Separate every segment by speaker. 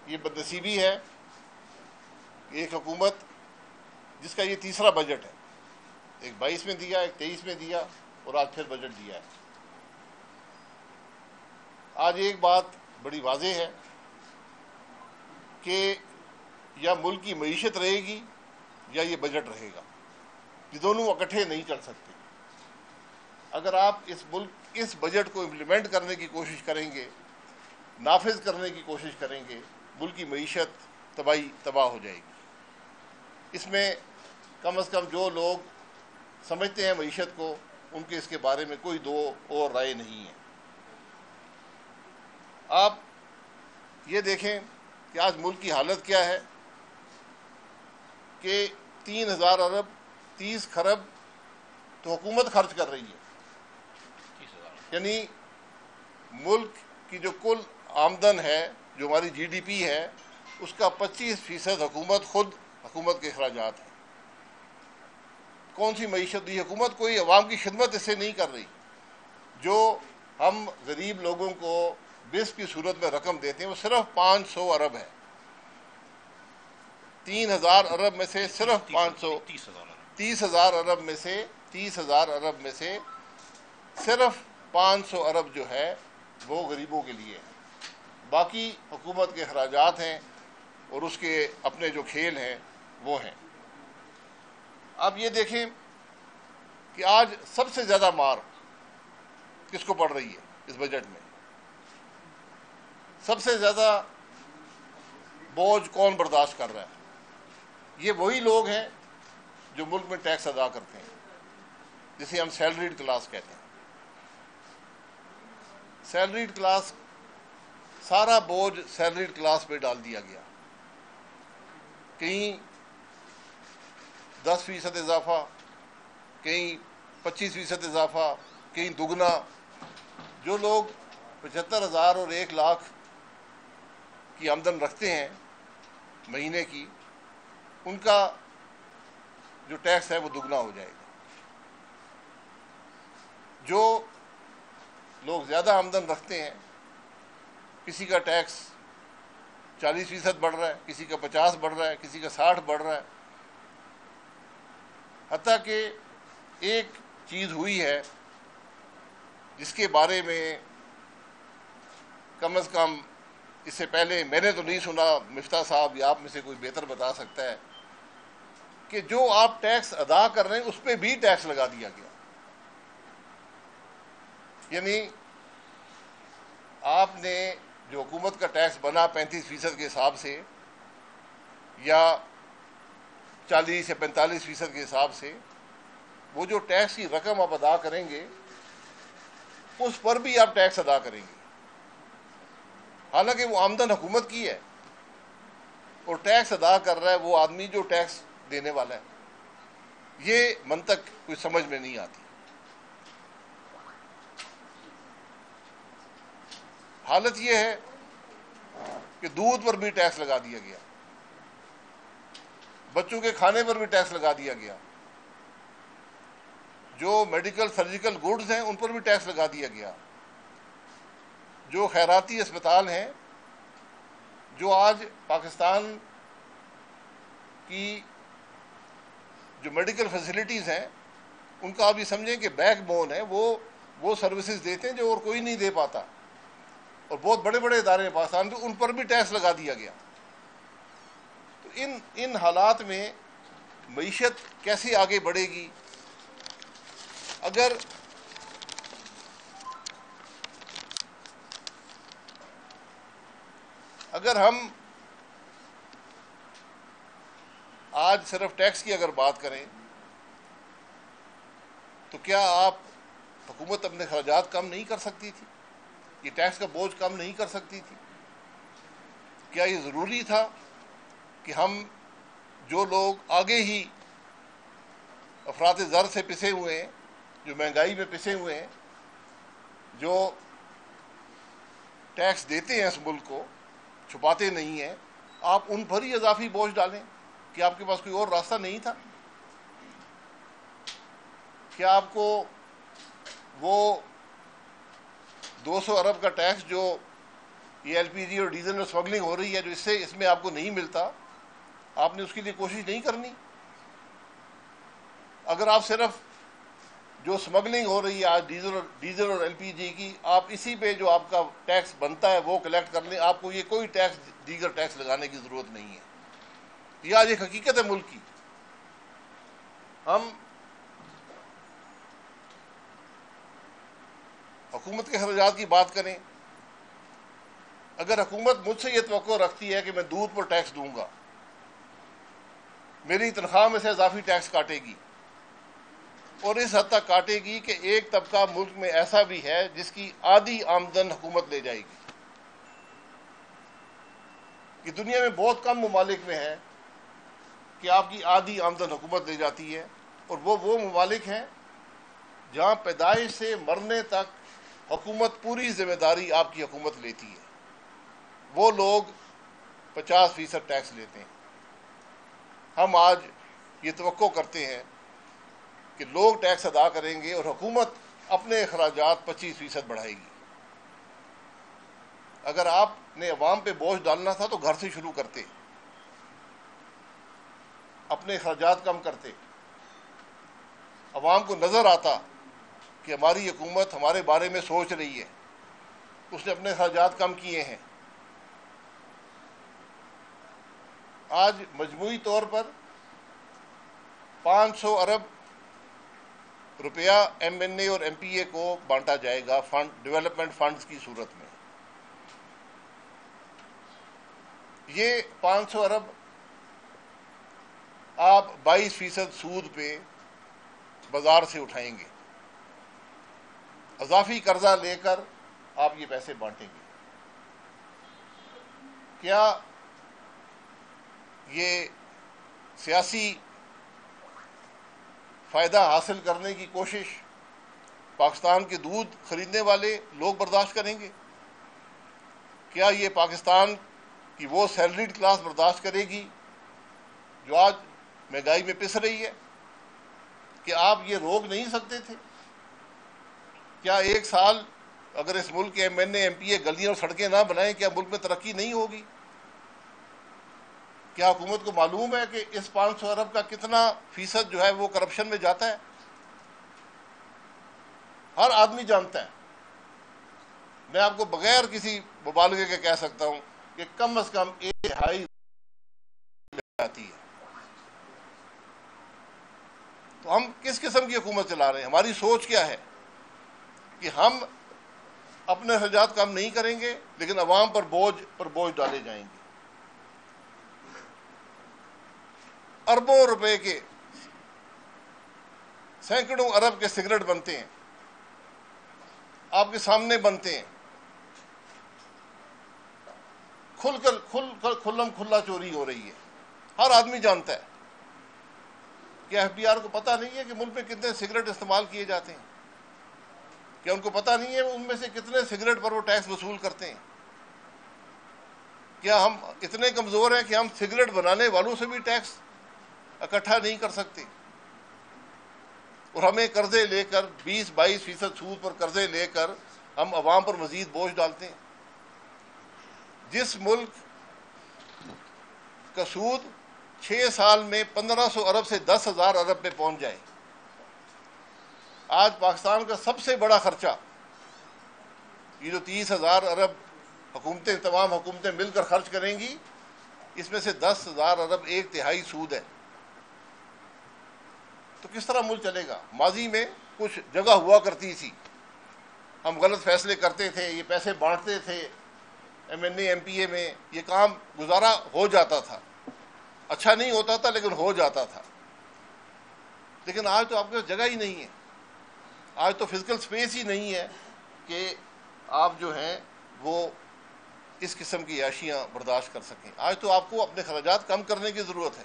Speaker 1: یہ بدنصیبی ہے کہ ایک حکومت جس کا یہ تیسرا بجٹ ہے، ایک 22 میں دیا، ایک 23 میں دیا، اور آج پھر بجٹ دیا ہے. آج ایک بات بڑی واضح ہے کہ یا ملک کی معیشت رہے گی یا یہ بجٹ رہے گا. یہ دونوں اکٹھے نہیں چل سکتے. اگر آپ اس بجٹ کو امپلیمنٹ کرنے کی کوشش کریں گے، نافذ کرنے کی کوشش کریں گے، ملک کی معیشت تباہ ہو جائے گی. اس میں کم از کم جو لوگ سمجھتے ہیں معیشت کو، ان کے اس کے بارے میں کوئی دو اور رائے نہیں ہے. آپ یہ دیکھیں کہ آج ملک کی حالت کیا ہے کہ 3,000 ارب 30 کھرب تو حکومت خرچ کر رہی ہے. یعنی ملک کی جو کل آمدن ہے، جو ہماری جی ڈی پی ہے، اس کا 25% حکومت کے اخراجات ہیں. کون سی معیشت دی؟ حکومت کوئی عوام کی خدمت اس سے نہیں کر رہی. جو ہم غریب لوگوں کو بس کی صورت میں رقم دیتے ہیں وہ صرف 500 ارب ہے. 3,000 ارب میں سے صرف 30,000 ارب میں سے 30,000 ارب میں سے صرف 500 ارب جو ہے وہ غریبوں کے لیے ہے. باقی حکومت کے اخراجات ہیں اور اس کے اپنے جو کھیل ہیں وہ ہیں. اب یہ دیکھیں کہ آج سب سے زیادہ مار کس کو پڑ رہی ہے اس بجٹ میں؟ سب سے زیادہ بوجھ کون برداشت کر رہا ہے؟ یہ وہی لوگ ہیں جو ملک میں ٹیکس ادا کرتے ہیں، جسے ہم سیلریڈ کلاس کہتے ہیں. سیلریڈ کلاس، سارا بوجھ سیلریڈ کلاس پہ ڈال دیا گیا. کہیں 10% اضافہ، کہیں 25% اضافہ، کہیں دگنا. جو لوگ 75,000 اور 1,00,000 کی آمدن رکھتے ہیں مہینے کی، ان کا جو ٹیکس ہے وہ دگنا ہو جائے گا. جو لوگ زیادہ آمدن رکھتے ہیں، کسی کا ٹیکس 40% بڑھ رہا ہے، کسی کا 50 بڑھ رہا ہے، کسی کا 60 بڑھ رہا ہے. حتیٰ کہ ایک چیز ہوئی ہے جس کے بارے میں کم از کم اس سے پہلے میں نے تو نہیں سنا، مفتاح صاحب یا آپ میں سے کوئی بہتر بتا سکتا ہے، کہ جو آپ ٹیکس ادا کر رہے ہیں اس پہ بھی ٹیکس لگا دیا گیا. یعنی آپ نے جو حکومت کا ٹیکس بنا 35% کے حساب سے یا 40 یا 45% کے حساب سے، وہ جو ٹیکس کی رقم آپ ادا کریں گے اس پر بھی آپ ٹیکس ادا کریں گے. حالانکہ وہ آمدن حکومت کی ہے اور ٹیکس ادا کر رہا ہے وہ آدمی جو ٹیکس دینے والا ہے. یہ منطق کوئی سمجھ میں نہیں آتی. حالت یہ ہے کہ دودھ پر بھی ٹیکس لگا دیا گیا، بچوں کے کھانے پر بھی ٹیکس لگا دیا گیا، جو میڈیکل سرجیکل گوڈز ہیں ان پر بھی ٹیکس لگا دیا گیا، جو خیراتی اسپتال ہیں، جو آج پاکستان کی جو میڈیکل فیسلٹیز ہیں ان کا آپ یہ سمجھیں کہ بیک بون ہے، وہ سروسز دیتے ہیں جو اور کوئی نہیں دے پاتا. اور بہت بڑے بڑے ادارے ہیں پاکستان کے، ان پر بھی ٹیکس لگا دیا گیا. تو ان حالات میں معیشت کیسے آگے بڑھے گی؟ اگر ہم آج صرف ٹیکس کی اگر بات کریں تو کیا حکومت اپنے اخراجات کم نہیں کر سکتی تھی؟ یہ ٹیکس کا بوجھ کم نہیں کر سکتی تھی؟ کیا یہ ضروری تھا کہ ہم جو لوگ آگے ہی افراط زر سے پسے ہوئے ہیں، جو مہنگائی میں پسے ہوئے ہیں، جو ٹیکس دیتے ہیں اس ملک کو، چھپاتے نہیں ہیں، آپ ان پر ہی اضافی بوجھ ڈالیں؟ کیا آپ کے پاس کوئی اور راستہ نہیں تھا؟ کیا آپ کو وہ 200 ارب کا ٹیکس جو یہ ایل پی جی اور ڈیزل میں اسمگلنگ ہو رہی ہے جو اس میں آپ کو نہیں ملتا، آپ نے اس کے لیے کوشش نہیں کرنی؟ اگر آپ صرف جو اسمگلنگ ہو رہی ہے آج ڈیزل اور ایل پی جی کی، آپ اسی پہ جو آپ کا ٹیکس بنتا ہے وہ کلیکٹ کر لیں، آپ کو یہ کوئی ٹیکس دیگر ٹیکس لگانے کی ضرورت نہیں ہے۔ یہ آج ایک حقیقت ہے ملک کی۔ ہم حکومت کے اخراجات کی بات کریں، اگر حکومت مجھ سے یہ توقع رکھتی ہے کہ میں دودھ پر ٹیکس دوں گا، میری تنخواہ میں سے اضافی ٹیکس کاٹے گی، اور اس حد تک کاٹے گی کہ ایک طبقہ ملک میں ایسا بھی ہے جس کی آدھی آمدن حکومت لے جائے گی۔ کہ دنیا میں بہت کم ممالک میں ہے کہ آپ کی آدھی آمدن حکومت لے جاتی ہے، اور وہ ممالک ہیں جہاں پیدائش سے مرنے تک حکومت پوری ذمہ داری آپ کی حکومت لیتی ہے۔ وہ لوگ 50% ٹیکس لیتے ہیں۔ ہم آج یہ توقع کرتے ہیں کہ لوگ ٹیکس ادا کریں گے اور حکومت اپنے اخراجات 25% بڑھائے گی۔ اگر آپ نے عوام پہ بوجھ ڈالنا تھا تو گھر سے شروع کرتے، اپنے اخراجات کم کرتے، عوام کو نظر آتا کہ ہماری حکومت ہمارے بارے میں سوچ رہی ہے، اس نے اپنے اخراجات کم کیے ہیں۔ آج مجموعی طور پر 500 ارب روپیہ ایم این اے اور ایم پی اے کو بانٹا جائے گا ڈیولپمنٹ فنڈز کی صورت میں۔ یہ 500 ارب آپ 22% سود پہ بازار سے اٹھائیں گے، اضافی قرضہ لے کر آپ یہ پیسے بانٹیں گے۔ کیا یہ سیاسی فائدہ حاصل کرنے کی کوشش پاکستان کے دودھ خریدنے والے لوگ برداشت کریں گے؟ کیا یہ پاکستان کی وہ سیلریڈ کلاس برداشت کرے گی جو آج مہنگائی میں پس رہی ہے؟ کہ آپ یہ روک نہیں سکتے تھے؟ کیا ایک سال اگر اس ملک کے M N A M P A گلیاں اور سڑکیں نہ بنائیں کیا ملک میں ترقی نہیں ہوگی؟ کیا حکومت کو معلوم ہے کہ اس 500 ارب کا کتنا فیصد جو ہے وہ کرپشن میں جاتا ہے؟ ہر آدمی جانتا ہے۔ میں آپ کو بغیر کسی مبالغے کے کہہ سکتا ہوں کہ کم از کم 1/2 جاتی ہے۔ تو ہم کس قسم کی حکومت چلا رہے ہیں؟ ہماری سوچ کیا ہے کہ ہم اپنے اخراجات کم نہیں کریں گے لیکن عوام پر بوجھ ڈالے جائیں گے۔ اربوں روپے کے، سینکڑوں ارب کے سگریٹ بنتے ہیں، آپ کے سامنے بنتے ہیں، کھلم کھلا چوری ہو رہی ہے، ہر آدمی جانتا ہے۔ کیا ایف بی آر کو پتہ نہیں ہے کہ ملک میں کتنے سگریٹ استعمال کیے جاتے ہیں؟ کیا ان کو پتہ نہیں ہے ان میں سے کتنے سگریٹ پر وہ ٹیکس وصول کرتے ہیں؟ کیا ہم اتنے کمزور ہیں کہ ہم سگریٹ بنانے والوں سے بھی ٹیکس اکٹھا نہیں کر سکتے؟ اور ہمیں قرضے لے کر 20-22% سود پر قرضے لے کر ہم عوام پر مزید بوجھ ڈالتے ہیں۔ جس ملک کا سود 6 سال میں 1500 ارب سے 10,000 ارب پہ پہنچ جائے، آج پاکستان کا سب سے بڑا خرچہ یہ جو 30,000 ارب تمام حکومتیں مل کر خرچ کریں گی، اس میں سے 10,000 ارب 1/3 سود ہے۔ تو کس طرح ملک چلے گا؟ ماضی میں کچھ جگہ ہوا کرتی تھی، ہم غلط فیصلے کرتے تھے، یہ پیسے بانٹتے تھے M N A M P A میں، یہ کام گزارا ہو جاتا تھا، اچھا نہیں ہوتا تھا لیکن ہو جاتا تھا۔ لیکن آج تو آپ کے پاس جگہ ہی نہیں ہے، آج تو فزیکل سپیس ہی نہیں ہے کہ آپ جو ہیں وہ اس قسم کی عیاشیاں برداشت کر سکیں۔ آج تو آپ کو اپنے خراجات کم کرنے کی ضرورت ہے۔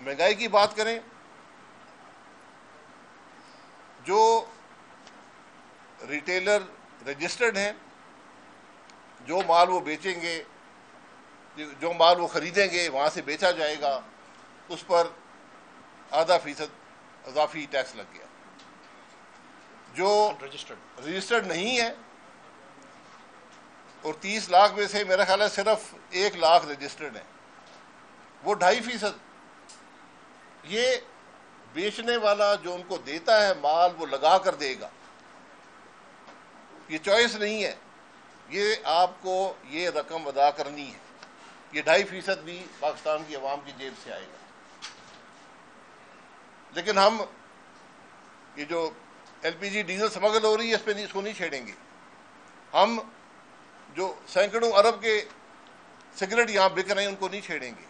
Speaker 1: مہنگائی کی بات کریں، جو ریٹیلر رجسٹرڈ ہیں، جو مال وہ بیچیں گے، جو مال وہ خریدیں گے وہاں سے بیچا جائے گا، اس پر 0.5% اضافی ٹیکس لگ گیا۔ جو رجسٹرڈ نہیں ہے، اور 30 لاکھ میں سے میرا خیال ہے صرف 1 لاکھ رجسٹرڈ ہیں، وہ 2.5%۔ یہ بیچنے والا جو ان کو دیتا ہے مال وہ لگا کر دے گا، یہ چوائس نہیں ہے، یہ آپ کو یہ رقم ادا کرنی ہے۔ یہ 2.5% بھی پاکستان کی عوام کی جیب سے آئے گا۔ لیکن ہم یہ جو LPG ڈیزل سمگل ہو رہی ہے اس کو نہیں چھیڑیں گے۔ ہم جو سینکڑوں ارب کے سگریٹ یہاں بک رہے ہیں ان کو نہیں چھیڑیں گے۔